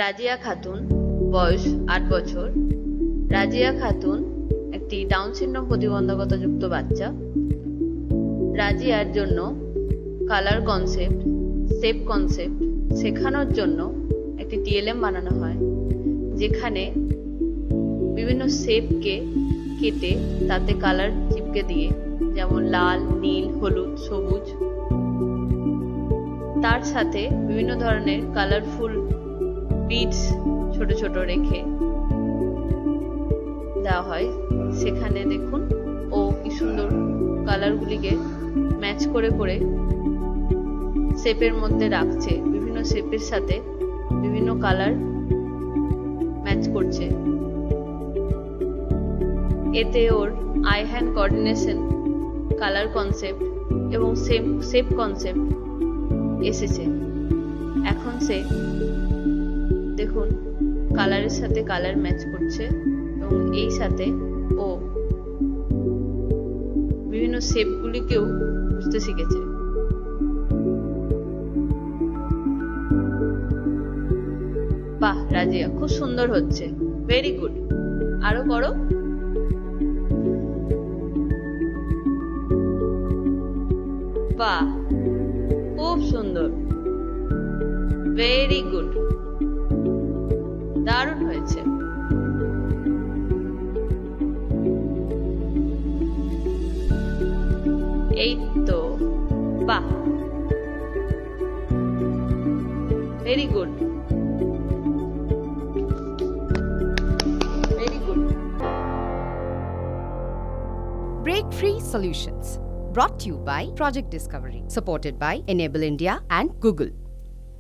রাজিয়া খাতুন, বয়স 8 বছর। রাজিয়া খাতুন একটি ডাউন সিনড্রোম প্রতিবন্ধকতাযুক্ত বাচ্চা। রাজিয়ার জন্য কালার কনসেপ্ট, শেপ কনসেপ্ট শেখানোর জন্য একটি TLM বানানো হয়, যেখানে বিভিন্ন শেপকে কেটে তাতে কালার চিপকে দিয়ে, যেমন লাল, নীল, হলুদ, সবুজ, তার সাথে বিভিন্ন ধরনের কালারফুল বিডস ছোট ছোট রেখে দেওয়া হয়। সেখানে দেখুন ও কি সুন্দর কালারগুলিকে ম্যাচ করে করে শেপের মধ্যে রাখছে, বিভিন্ন শেপের সাথে বিভিন্ন কালার ম্যাচ করছে। এতে ওর eye hand coordination, colour concept এবং শেপ কনসেপ্ট এসেছে। এখন সে দেখুন কালারের সাথে কালার ম্যাচ করছে এবং এই সাথে ও বিভিন্ন শেপগুলিকেও বুঝতে শিখেছে। বাহ রাজিয়া, খুব সুন্দর হচ্ছে, ভেরি গুড, আরো করো। বাহ, খুব সুন্দর, ভেরি গুড, দারুণ হয়েছে। এই তো, বাহ, very good, very good. Break Free Solutions, brought to you by Project Discovery, supported by Enable India and Google.